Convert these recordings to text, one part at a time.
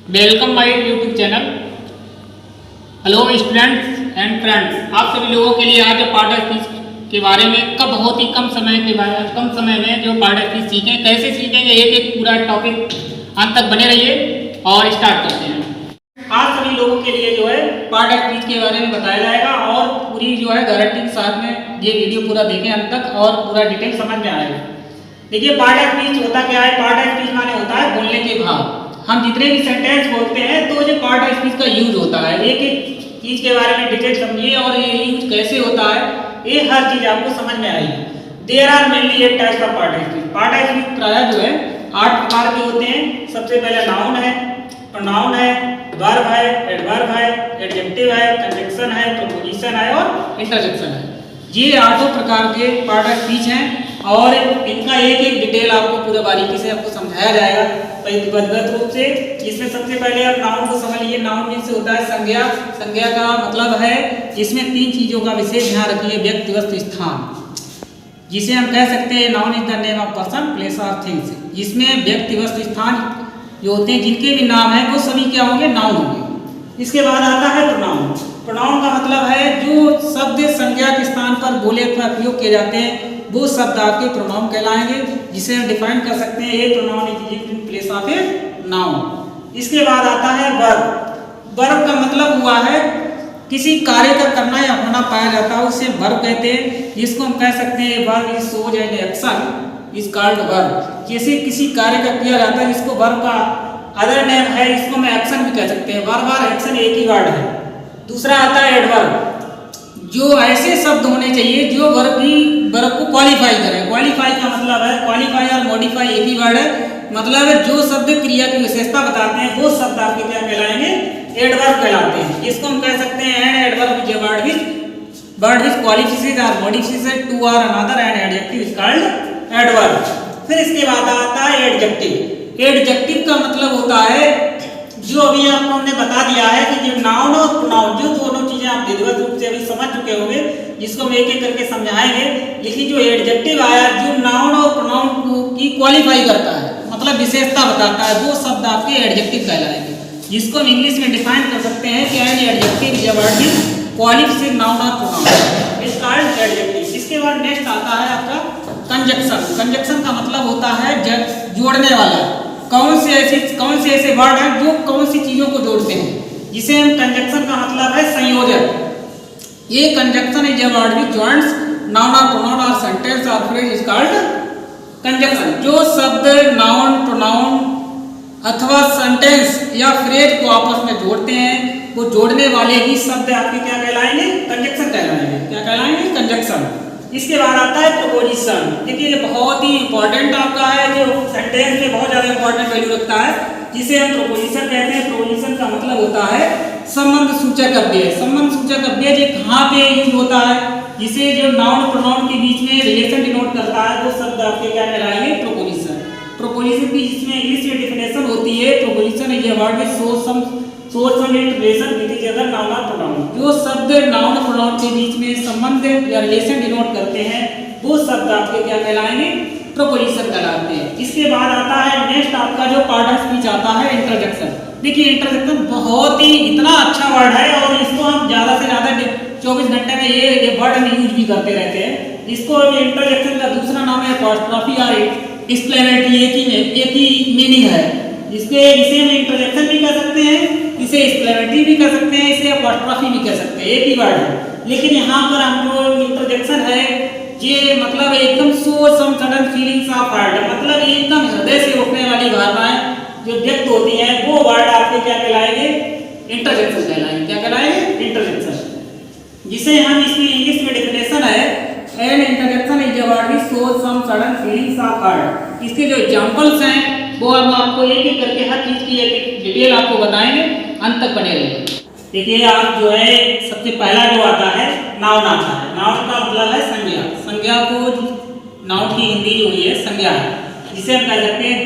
Welcome my YouTube channel. Hello students and friends, आप सभी लोगों के लिए आज पार्ट स्पीच के बारे में बहुत ही कम समय में जो पार्ट स्पीच सीखें, कैसे सीखेंगे, एक पूरा टॉपिक अंत तक बने रहिए और स्टार्ट करते हैं। आज सभी लोगों के लिए जो है पार्ट स्पीच के बारे में बताया जाएगा और पूरी जो है गारंटी के साथ में ये वीडियो पूरा देखें अंत तक और पूरा डिटेल समझ में आएगा। देखिए, पार्ट स्पीच होता क्या है? पार्ट स्पीच माने होता है बोलने के भाव। हम जितने भी सेंटेंस बोलते हैं तो जो पार्ट ऑफ स्पीच का यूज होता है, एक एक चीज के बारे में डिटेल समझिए और ये यूज कैसे होता है, ये हर चीज आपको समझ में आएगी। There are mainly 8 types of part of speech. Part of speech प्रायः जो है 8 प्रकार के होते हैं। सबसे पहले नाउन है, प्रोनाउन है, वर्ब है, एडवर्ब है, एडजेक्टिव है, कंजंक्शन है, प्रीपोजिशन है और इंटरजेक्शन है। ये 8 प्रकार के पार्ट ऑफ स्पीच हैं और इनका एक एक डिटेल आपको पूरे बारीकी से आपको समझाया जाएगा परिपद्ध रूप से। इसमें सबसे पहले आप नाउन को समझ लीजिए। नाउन मीन्स होता है संज्ञा। संज्ञा का मतलब है इसमें 3 चीजों का विशेष ध्यान रखिए। व्यक्ति, वस्तु, स्थान, जिसे हम कह सकते हैं noun is the name of person, place और थिंग्स। जिसमें व्यक्ति, वस्तु, स्थान जो होते हैं, जिनके भी नाम है वो सभी क्या होंगे? नाउन होंगे। इसके बाद आता है प्रोनाउन। प्रोनाउन का मतलब है जो शब्द संज्ञा के स्थान पर बोले अथवा प्रयोग किए जाते हैं वो शब्द आपके प्रोनाउन कहलाएंगे, जिसे हम डिफाइन कर सकते हैं ये pronoun is used in place of a noun. इसके बाद आता है वर्ब। वर्ब का मतलब हुआ है किसी कार्य का करना या होना पाया जाता है, उसे वर्ब कहते हैं। जिसको हम कह सकते हैं verb is shows an action is called verb. जैसे किसी कार्य का किया जाता है जिसको वर्ब का अदर नेम है, इसको हम एक्शन भी कह सकते हैं। वर्ब और एक्शन एक ही वर्ड है। दूसरा आता है एडवर्ब, जो ऐसे शब्द होने चाहिए जो वर्ब को क्वालिफाई करें। क्वालिफाई का मतलब है, क्वालिफाई और मॉडिफाई एक ही वर्ड है, मतलब है जो शब्द क्रिया की विशेषता बताते हैं वो शब्द आपके क्या कहलाएंगे? एडवर्ब कहलाते हैं। इसको हम कह सकते हैं N adverb is a word which qualifies और मॉडिफाइज टू और another and adjective is called adverb. फिर इसके बाद आता है एडजेक्टिव। एडजेक्टिव का मतलब होता है जो अभी आपको हमने बता दिया है कि जो नाउन और प्रोनाउन, जो दोनों चीजें आप विधिवत रूप से अभी समझ चुके होंगे, जिसको हम एक एक करके समझाएंगे। लेकिन जो एडजेक्टिव आया जो नाउन और प्रोनाउन को की क्वालिफाई करता है, मतलब विशेषता बताता है, वो शब्द आपके एडजेक्टिव कहलाएंगे। जिसको हम इंग्लिश में डिफाइन कर सकते हैं कि an adjective is a word which qualifies noun और प्रोनाउन इज कॉल्ड एडजेक्टिव। इसके बाद नेक्स्ट आता है आपका कंजंक्शन। कंजंक्शन का मतलब होता है जोड़ने वाला। कौन से ऐसे वर्ड हैं जो कौन सी चीजों को जोड़ते हैं, जिसे हम कंजंक्शन का मतलब है संयोजन। ये conjunction is a word which joints noun और प्रोनाउन और सेंटेंस और फ्रेज इज कॉल्ड कंजंक्शन। जो शब्द नाउन, प्रोनाउन अथवा सेंटेंस या फ्रेज को आपस में जोड़ते हैं, वो जोड़ने वाले ही शब्द आपके क्या कहलाएंगे? कंजंक्शन कहलाएंगे। क्या कहलाएंगे? कंजंक्शन। इसके बाद आता है प्रीपोजिशन। देखिए, ये बहुत ही इंपॉर्टेंट आपका है, जो सेंटेंस में बहुत ज्यादा इंपॉर्टेंट वैल्यू रखता है, जिसे हम प्रीपोजिशन कहते हैं। प्रीपोजिशन का मतलब होता है संबंध सूचक अव्यय। संबंध सूचक अव्यय जो कहाँ पे यूज होता है, जिसे जो नाउन प्रोनाउन के बीच में रिलेशन डिनोट करता है, वो शब्द आपके क्या कहलाएंगे? प्रीपोजिशन। प्रीपोजिशन की इसमें इंग्लिश में डिफिनेशन होती है, preposition is a word which shows some relation with each other noun और प्रोनाउन। जो शब्द नाउन और प्रोनाउन के बीच में संबंध या रिलेशन डिनोट करते हैं, वो शब्द आपके क्या कहलाएंगे? प्रीपोजिशन कहलाते हैं। इसके बाद आता है नेक्स्ट आपका जो पार्ट ऑफ स्पीच आता है इंटरजेक्शन। देखिए, इंटरजेक्शन बहुत ही इतना अच्छा वर्ड है और इसको हम ज्यादा से ज्यादा 24 घंटे में ये वर्ड हम यूज भी करते रहते हैं। इसको इंटरजेक्शन का दूसरा नाम है अपॉस्ट्रोफी और एक्सप्लेनेटरी। एक ही मीनिंग है। इसे हम इंटरजेक्शन भी कह सकते हैं, इसे एक्सप्लेनेटरी भी कह सकते हैं, इसे अपॉस्ट्रोफी भी कह सकते हैं, एक ही वर्ड है। लेकिन यहाँ पर हम जो इंटरजेक्शन है, ये मतलब एकदम so some sudden feelings of heart, मतलब एकदम हृदय से उठने वाली भावनाएं जो व्यक्त होती हैं, वो वर्ड आपके क्या कहलाएंगे? इंटरजेक्शन कहलाएंगे। क्या कहलाएंगे? इंटरजेक्शन। जिसे हम इसकी इंग्लिश में डिफिनेशन है an interjection is a word which shows some sudden feelings of heart. इसके जो एग्जांपल्स हैं वो हम आपको एक एक करके हर चीज की एक डिटेल आपको बताएंगे, अंत तक बने रहिए। देखिए, आप जो है सबसे पहला जो आता है नाउन आता है। नाउन का मतलब है संज्ञा। संज्ञा को नाउन की हिंदी जो है संज्ञा है, जिसे हम कह सकते हैं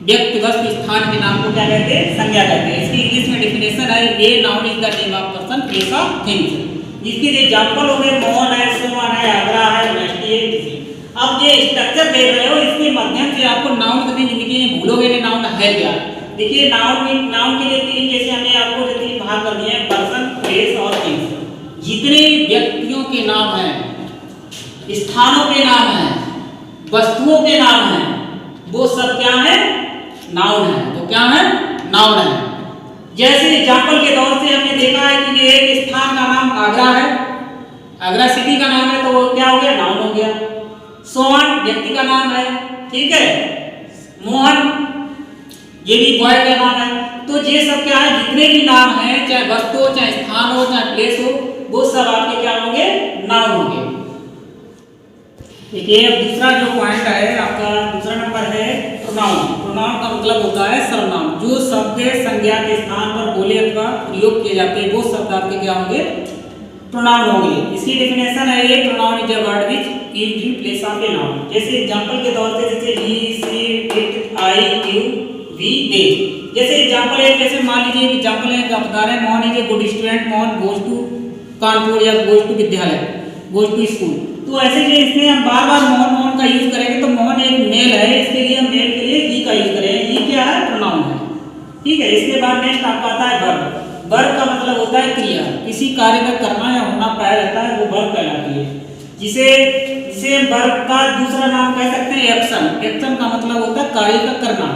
व्यक्ति, वस्तु, स्थान के नाम को क्या कहते हैं? संज्ञा कहते हैं। इसकी इंग्लिश में डिफिनेशन है a noun is the name of person, place of things. जिसके एग्जांपल हो गए मोहन है, सुमन है, आगरा है, होनेस्टी है। अब ये स्ट्रक्चर देख रहे हो, इसके माध्यम से आपको नाउन कभी जिंदगी में भूलोगे नहीं नाउन है क्या। देखिए नाउन के लिए तीन, जैसे हमने आपको तीन भाग कर दिए हैं, पर्सन, प्लेस और थिंग्स। जितने व्यक्तियों के नाम हैं, स्थानों के नाम हैं, वस्तुओं के नाम हैं, वो सब क्या है? नाउन है। तो क्या है? नाउन है। जैसे एग्जाम्पल के तौर से हमने देखा है कि ये एक स्थान का नाम आगरा है, आगरा सिटी का नाम है, तो वो क्या हो गया? नाउन हो गया। सोहन व्यक्ति का नाम है, ठीक है। मोहन ये भी बॉय का नाम है। तो ये सब क्या है? जितने भी नाम हैं, चाहे वस्तु हो, चाहे स्थान हो, चाहे प्लेस हो, वो सब आपके क्या होंगे? नाउन होंगे। देखिए अब दूसरा जो पॉइंट है आपका, दूसरा नंबर है प्रोनाउन। प्रोनाउन का मतलब होता है सर्वनाम। जो शब्द संज्ञा के स्थान पर बोले अथवा प्रयोग किए जाते हैं, वो शब्द आपके क्या होंगे? प्रोनाउन होंगे। इसकी डेफिनेशन है, ये pronoun is a word which is in place of a noun. जैसे एग्जांपल के तौर पे, जैसे he, she, it, I, you, we, they. जैसे एग्जांपल है, जैसे मान लीजिए एग्जांपल है, आप बता रहे हैं Mohan is a good student, Mohan goes to Kanpur या गोज टू विद्यालय, गोज टू स्कूल। तो ऐसे जो इसमें हम बार बार मोहन मोहन का यूज करेंगे, तो मोहन एक मेल है, इसके लिए हम मेल के लिए ही का यूज करेंगे। ही क्या है? प्रोनाउन है, ठीक है। इसके बाद नेक्स्ट आपका आता है वर्ब। वर्ब का मतलब होता है क्रिया। किसी कार्य का करना या होना पाया रहता है, वो वर्ब कहलाती है। जिसे वर्ब का दूसरा नाम कह सकते हैं एक्शन। एक्शन का मतलब होता है कार्य का करना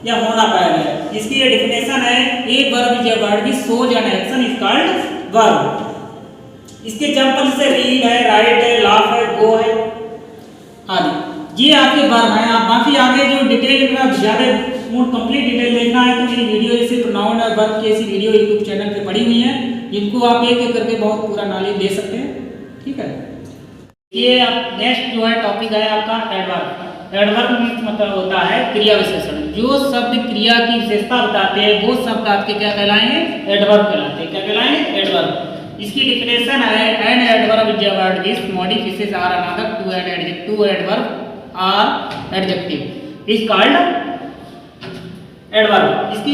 या होना पाया है। इसकी ये डेफिनेशन है, a verb is a word which shows an action is called verb. इसके एग्जांपल से रीड है, राइट है, लाफ है, गो है आदि। ये आपके वर्ब हैं। आप बाकी आगे जो डिटेल में ज्यादा कंप्लीट डिटेल देखना है, तो मेरी वीडियो जैसे प्रोनाउन और वर्ब की ऐसी वीडियो यूट्यूब चैनल पे पड़ी हुई है, जिनको आप एक एक करके बहुत पूरा नॉलेज ले सकते हैं, ठीक है। ये अब नेक्स्ट जो है टॉपिक है आपका एडवर्ब। एडवर्ब मतलब होता है क्रिया विशेषण। जो शब्द क्रिया की विशेषता बताते हैं, वो शब्द आपके क्या कहलाएंगे? एडवर्ब कहलाते हैं। क्या कहलाएंगे? एडवर्ब। इसकी डिफिनेशन है, an adverb is a word which modifies or another to an adjective adverb or adjective is called adverb. इसकी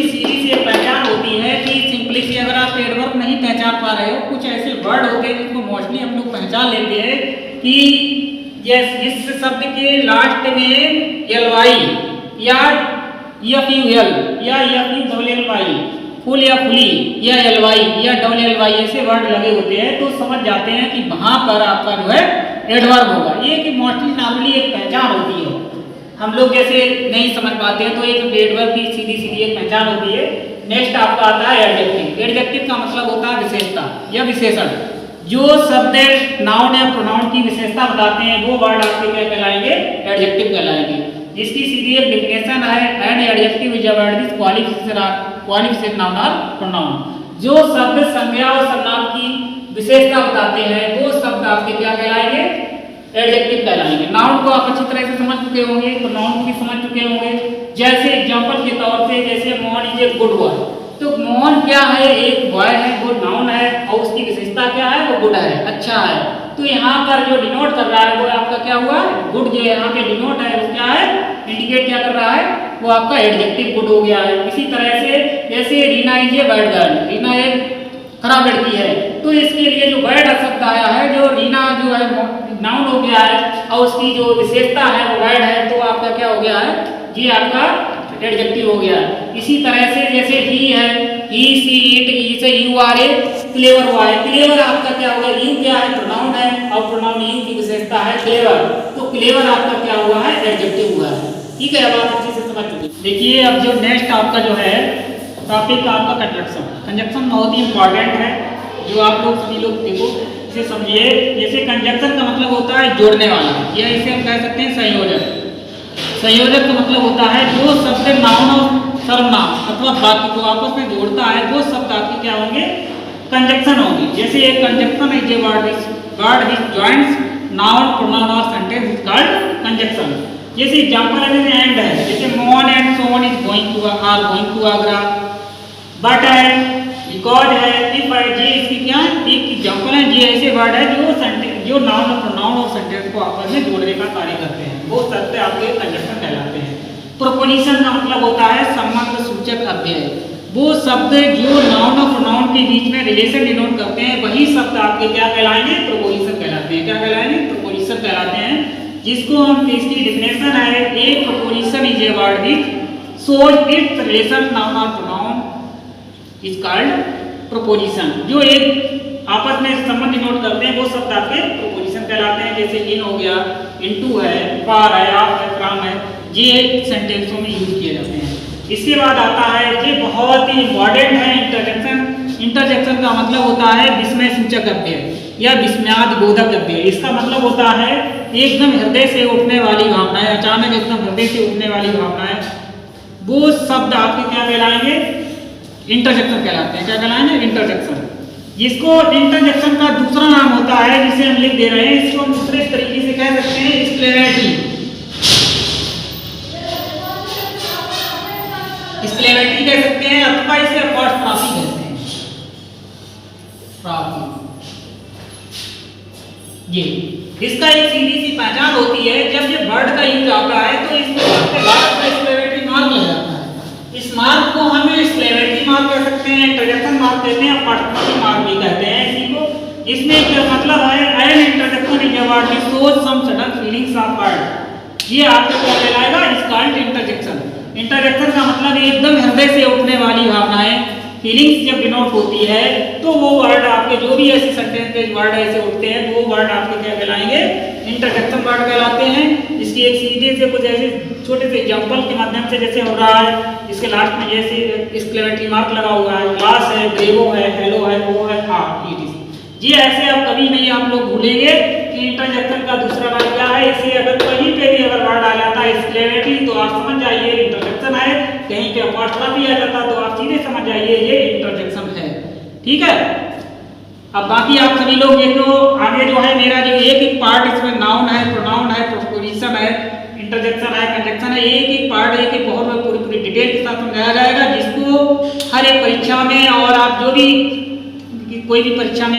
सीधी सी एक पहचान होती है कि सिंपली सी, अगर आप एडवर्ब नहीं पहचान पा रहे हो, कुछ ऐसे वर्ड होते हैं जिनको मोस्टली हम लोग पहचान लेते हैं कि इस शब्द के लास्ट में एलवाई या एफयूएल या एफयूएलवाई, फुल या फुली या एलवाई या डबल एलवाई ऐसे वर्ड लगे होते हैं, तो समझ जाते हैं कि वहां पर आपका जो है एडवर्ब होगा। ये कि मोस्टली नॉर्मली एक पहचान होती है। हम लोग जैसे नहीं समझ पाते हैं, तो एक एडवर्ब की सीधी सीधी एक पहचान होती है। नेक्स्ट आपका आता है एडजेक्टिव। एडजेक्टिव का मतलब होता है विशेषता या विशेषण। जो शब्द नाउन या प्रोनाउन की विशेषता बताते हैं, वो वर्ड आपके क्या कहलाएंगे? एडजेक्टिव कहलाएंगे। जिसकी सीधी एक डेफिनेशन है, an adjective is a word which qualification noun और प्रोनाउन। जो शब्द संज्ञा और सर्वनाम की विशेषता बताते हैं, वो शब्द आपके क्या कहलाएंगे? एडजेक्टिव कहलाएंगे। नाउन को आप अच्छी तरह से समझ चुके होंगे, प्रोनाउन को भी समझ चुके होंगे। जैसे एग्जांपल के तौर पे, जैसे Mohan is a good boy, तो मोहन क्या है? एक बॉय है, वो नाउन है, और उसकी विशेषता क्या है? वो गुड है, अच्छा है। तो यहाँ पर जो डिनोट कर रहा है, वो आपका क्या हुआ? गुड। जो यहाँ पे डिनोट है, वो क्या है? इंडिकेट क्या कर रहा है? वो आपका एडजेक्टिव गुड हो गया है। इसी तरह से जैसे Reena is a bad girl, Reena एक खराब लड़की है, तो इसके लिए जो बैड शब्द आया है, जो रीना जो है नाउन हो गया है, और उसकी जो विशेषता है वो बैड है, तो आपका क्या हो गया है? ये आपका एडजेक्टिव हो गया। इसी तरह से जैसे ही है, ही, सी, इट, ई से यू आर ए क्लेवर हुआ है। क्लेवर आपका क्या होगा? यू क्या है? प्रोनाउन है, और प्रोनाउन यू की विशेषता है क्लेवर, तो क्लेवर आपका क्या हुआ है? एडजेक्टिव हुआ है, ठीक है। अब आप अच्छे से समझ चुके। देखिए अब जो नेक्स्ट आपका जो है टॉपिक आपका कंजक्शन। कंजक्शन बहुत ही इंपॉर्टेंट है, जो आप लोग सभी लोग देखो इसे समझिए। जैसे कंजक्शन का मतलब होता है जोड़ने वाला, या इसे हम कह सकते हैं संयोजक। संयोजक का मतलब होता है जो शब्द नाउन और सर्वनाम अथवा वाक्य को आपस में जोड़ता है, वो शब्द आपके क्या होंगे? कंजक्शन होंगे। जैसे एक कंजक्शन है, ये word which joints noun, pronoun और सेंटेंस इज कॉल्ड कंजक्शन। जैसे एग्जांपल है, जैसे एंड है, जैसे Mohan and Sohan is going to Agra, but है, बिकॉज है, इफ है, जी इसकी क्या है? एक एग्जांपल है। ये ऐसे वर्ड है जो नाउन और प्रोनाउन और सेंटेंस को आपस में जोड़ने का कार्य करते हैं, वो शब्द आपके कंजक्शन कहलाते हैं। प्रोपोजिशन का मतलब होता है संबंध सूचक अव्यय। वो शब्द जो नाउन और प्रोनाउन के बीच में रिलेशन डिनोट करते हैं, वही शब्द आपके क्या कहलाएंगे? प्रोपोजिशन कहलाते हैं। क्या कहलाएंगे? प्रोपोजिशन कहलाते हैं। जिसको हम, इसकी डेफिनेशन है, a preposition is a word which shows its relation noun or pronoun is called proposition। जो एक आपस में संबंध डिनोट करते हैं वो शब्द आपके प्रोपोजिशन कहलाते हैं। जैसे इन हो गया, इनटू है, फॉर है, आप है, फ्रॉम है, ये सेंटेंसों में यूज किए जाते हैं। इसके बाद आता है, ये बहुत ही इम्पॉर्टेंट है, इंटरजेक्शन। इंटरजेक्शन का मतलब होता है विस्मय सूचक गद्य या विस्मयाद बोधक गद्य। इसका मतलब होता है एकदम हृदय से उठने वाली भावनाएं, अचानक एकदम हृदय से उठने वाली भावनाएं, वो शब्द आपके क्या कहलाएंगे? इंटरजेक्शन कहलाते हैं। क्या कहलाएंगे? इंटरजेक्शन। इसको इंटरजेक्शन का दूसरा नाम होता है जिसे हम लिख दे रहे हैं, इसको हम दूसरे तरीके से कह सकते हैं स्क्लेरेटी। स्क्लेरेटी कह सकते हैं अथवा इसे अपॉस्ट्रॉफी कहते हैं। ये इसका एक सीधी सी पहचान होती है, जब ये वर्ड का यूज आता है तो इसके बाद स्क्लेरेटी मार्क लग जाता है। इस मार्क को हम स्क्लेरेटी मार्क कह सकते हैं, इंटरजेक्शन मार्क कहते हैं, अपॉस्ट्रॉफी मार्क भी कहते हैं इसी को। इसमें क्या मतलब है? An interjection is a word which shows some sudden feelings of word. ये आपको क्या कहलाएगा? Is called interjection. इंटरजेक्शन का मतलब एकदम हृदय से उठने वाली भावनाएं, फीलिंग्स जब डिनोट होती है तो वो वर्ड आपके जो भी ऐसे सेंटेंस के वर्ड ऐसे उठते हैं वो वर्ड आपके क्या कहलाएंगे? इंटरजेक्शन वर्ड कहलाते हैं। इसकी एक सीधे से कुछ ऐसे छोटे से एग्जांपल के माध्यम से जैसे हो रहा है, इसके लास्ट में जैसे स्क्लेरेटी मार्क लगा हुआ है, ग्लास है, ब्रेवो है, हेलो है, वो है, हाँ, ये ऐसे अब कभी नहीं आप लोग भूलेंगे कि इंटरजेक्शन का दूसरा नाम क्या है। इसे अगर कहीं पे भी अगर वर्ड आ जाता है स्क्लेरेटी तो आप समझ जाइए इंटरजेक्शन है, कहीं पे अपॉस्ट्रॉफी आ जाता तो आप सीधे समझ जाइए ये इंटरजेक्शन है। ठीक है, अब बाकी आप सभी लोग देखो आगे जो है मेरा जो एक एक पार्ट इसमें नाउन है, प्रोनाउन है, प्रोपोजिशन है, इंटरजेक्शन है, कंजक्शन है, एक एक पार्ट एक एक बहुत पूरी डिटेल के साथ समझाया जाएगा, जिसको हर एक परीक्षा में और आप जो भी कोई भी परीक्षा में